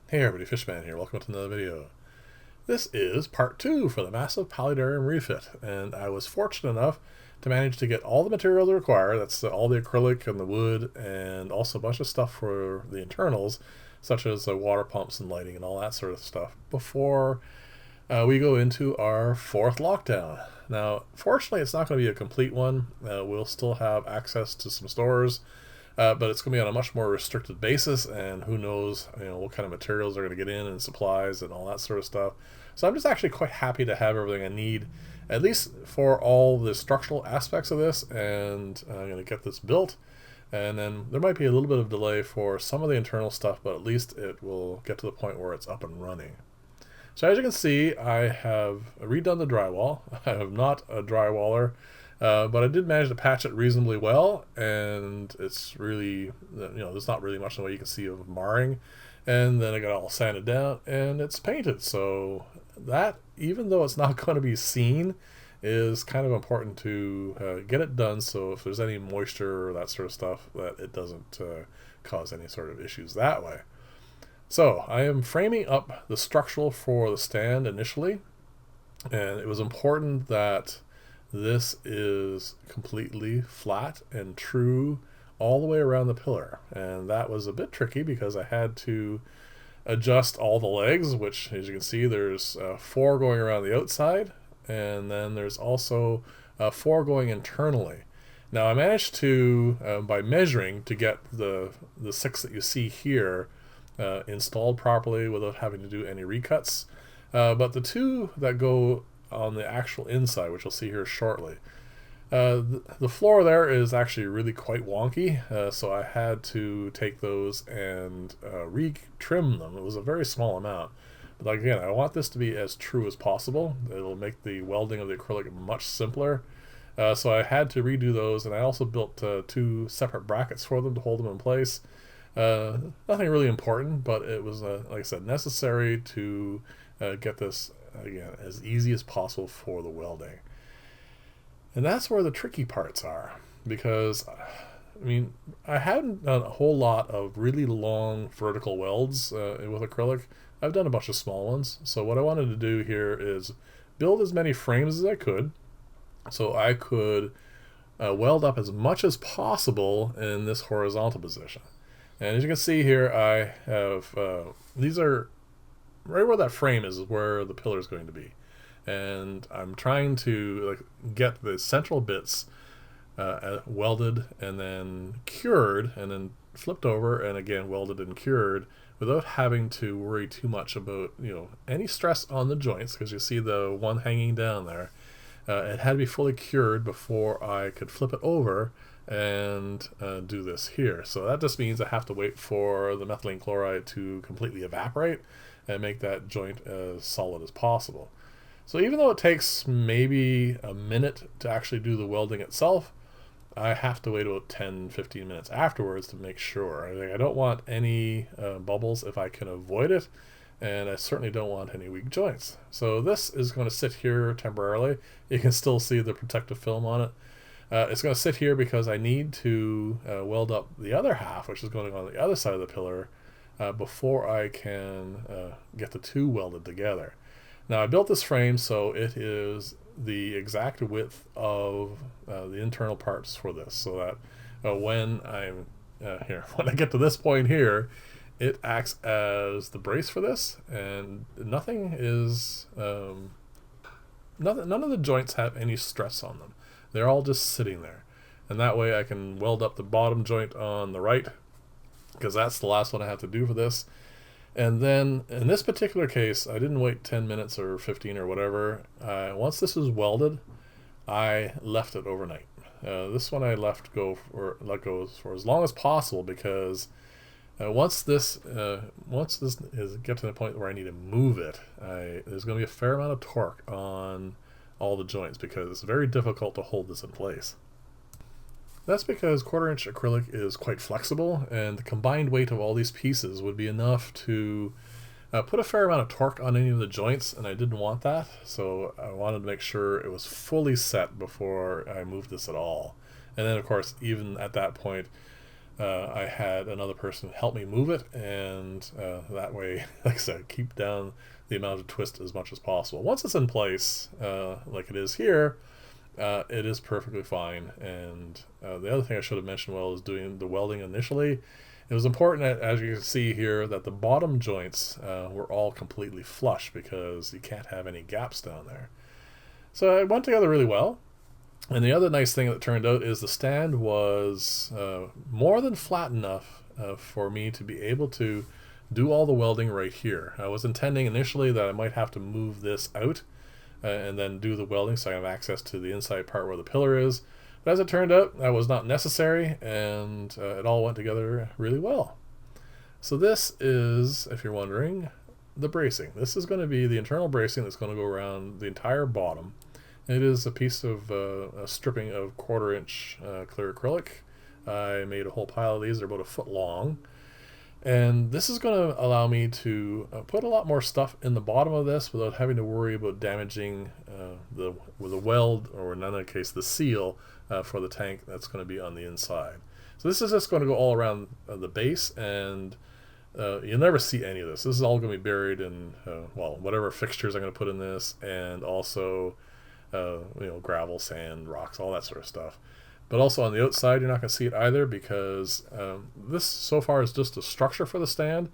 Hey everybody, Fishman here. Welcome to another video. This is part 2 for the massive Paludarium refit, and I was fortunate enough to manage to get all the materials required. That's all the acrylic and the wood, and also a bunch of stuff for the internals, such as the water pumps and lighting and all that sort of stuff, before we go into our 4th lockdown. Now, fortunately, it's not going to be a complete one. We'll still have access to some stores, but it's going to be on a much more restricted basis, and who knows, what kind of materials are going to get in and supplies and all that sort of stuff. So I'm just actually quite happy to have everything I need, at least for all the structural aspects of this, and I'm going to get this built. And then there might be a little bit of delay for some of the internal stuff, but at least it will get to the point where it's up and running. So as you can see, I have redone the drywall. I am not a drywaller, but I did manage to patch it reasonably well, and it's really, there's not really much in the way you can see of marring. And then I got it all sanded down, and it's painted. So that, even though it's not going to be seen, is kind of important to get it done, so if there's any moisture or that sort of stuff, that it doesn't cause any sort of issues that way. So I am framing up the structural for the stand initially, and it was important that this is completely flat and true all the way around the pillar, and that was a bit tricky because I had to adjust all the legs, which, as you can see, there's 4 going around the outside, and then there's also 4 going internally. Now I managed to, by measuring, to get the 6 that you see here installed properly without having to do any recuts, but the 2 that go on the actual inside, which you'll see here shortly, the floor there is actually really quite wonky, so I had to take those and re-trim them. It was a very small amount, but again, I want this to be as true as possible. It'll make the welding of the acrylic much simpler, so I had to redo those, and I also built 2 separate brackets for them to hold them in place. Nothing really important, but it was, like I said, necessary to get this, again, as easy as possible for the welding. And that's where the tricky parts are, because, I hadn't done a whole lot of really long vertical welds with acrylic. I've done a bunch of small ones, so what I wanted to do here is build as many frames as I could, so I could weld up as much as possible in this horizontal position. And as you can see here, I have, these are right where that frame is where the pillar is going to be. And I'm trying to get the central bits welded and then cured and then flipped over and again welded and cured without having to worry too much about, any stress on the joints, because you see the one hanging down there. It had to be fully cured before I could flip it over and do this here. So that just means I have to wait for the methylene chloride to completely evaporate and make that joint as solid as possible. So even though it takes maybe a minute to actually do the welding itself, I have to wait about 10-15 minutes afterwards to make sure. I don't want any bubbles if I can avoid it, and I certainly don't want any weak joints. So this is going to sit here temporarily. You can still see the protective film on it. It's going to sit here because I need to weld up the other half, which is going on the other side of the pillar, before I can get the 2 welded together. Now I built this frame so it is the exact width of the internal parts for this, so that when I'm when I get to this point here, it acts as the brace for this, and nothing is none of the joints have any stress on them. They're all just sitting there, and that way I can weld up the bottom joint on the right, because that's the last one I have to do for this. And then in this particular case, I didn't wait 10 minutes or 15 or whatever. Once this was welded, I left it overnight. This one I let go for as long as possible, because once this is get to the point where I need to move it, there's going to be a fair amount of torque on all the joints, because it's very difficult to hold this in place. That's because 1/4-inch acrylic is quite flexible, and the combined weight of all these pieces would be enough to put a fair amount of torque on any of the joints, and I didn't want that, so I wanted to make sure it was fully set before I moved this at all. And then of course, even at that point, I had another person help me move it, and that way, like I said, keep down the amount of twist as much as possible. Once it's in place, like it is here, it is perfectly fine. And the other thing I should have mentioned while I was doing the welding initially, it was important that, as you can see here, that the bottom joints were all completely flush, because you can't have any gaps down there. So it went together really well. And the other nice thing that turned out is the stand was more than flat enough for me to be able to do all the welding right here. I was intending initially that I might have to move this out and then do the welding so I have access to the inside part where the pillar is. But as it turned out, that was not necessary, and it all went together really well. So this is, if you're wondering, the bracing. This is going to be the internal bracing that's going to go around the entire bottom. It is a piece of a stripping of 1/4 inch clear acrylic. I made a whole pile of these. They're about 1 foot long. And this is going to allow me to put a lot more stuff in the bottom of this without having to worry about damaging the weld, or in another case the seal for the tank that's going to be on the inside. So this is just going to go all around the base, and you'll never see any of this. This is all going to be buried in well, whatever fixtures I'm going to put in this, and also gravel, sand, rocks, all that sort of stuff. But also on the outside, you're not going to see it either, because this so far is just a structure for the stand.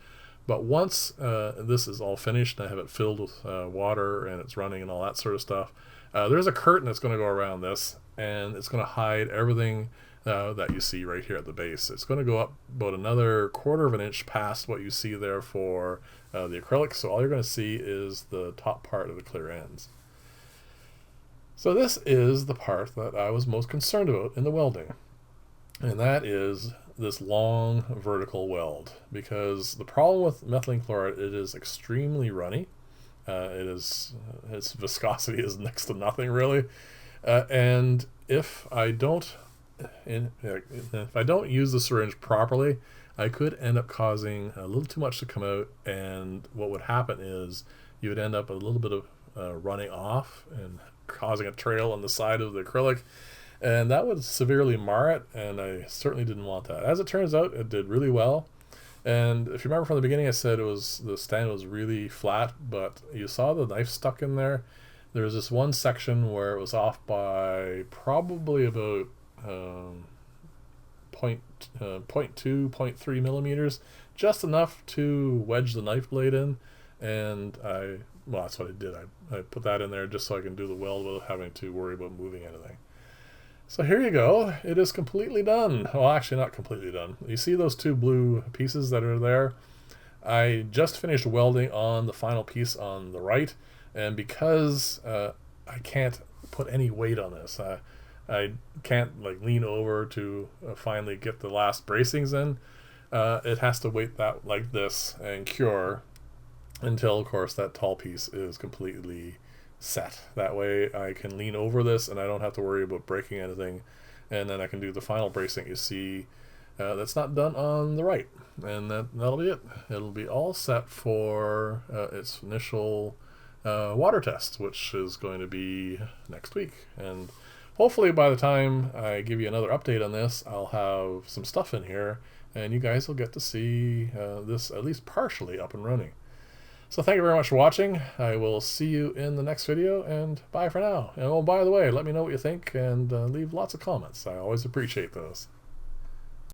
But once this is all finished and I have it filled with water and it's running and all that sort of stuff, there's a curtain that's going to go around this, and it's going to hide everything that you see right here at the base. It's going to go up about another 1/4 inch past what you see there for the acrylic. So all you're going to see is the top part of the clear ends. So this is the part that I was most concerned about in the welding, and that is this long vertical weld, because the problem with methylene chloride, it is extremely runny. Its viscosity is next to nothing really, and if I don't use the syringe properly, I could end up causing a little too much to come out, and what would happen is you would end up a little bit of running off and causing a trail on the side of the acrylic, and that would severely mar it, and I certainly didn't want that. As it turns out, it did really well. And if you remember from the beginning, I said the stand was really flat, but you saw the knife stuck in there. There was this one section where it was off by probably about 0.3 millimeters, just enough to wedge the knife blade in, and well, that's what I did. I put that in there just so I can do the weld without having to worry about moving anything. So here you go. It is completely done. Well, actually not completely done. You see those 2 blue pieces that are there? I just finished welding on the final piece on the right, and because I can't put any weight on this, I can't lean over to finally get the last bracings in. It has to wait that like this and cure until, of course, that tall piece is completely set. That way I can lean over this and I don't have to worry about breaking anything, and then I can do the final bracing you see that's not done on the right, and that'll be it. It'll be all set for its initial water test, which is going to be next week. And hopefully by the time I give you another update on this, I'll have some stuff in here and you guys will get to see this at least partially up and running. So thank you very much for watching. I will see you in the next video, and bye for now. And oh, by the way, let me know what you think, and leave lots of comments. I always appreciate those.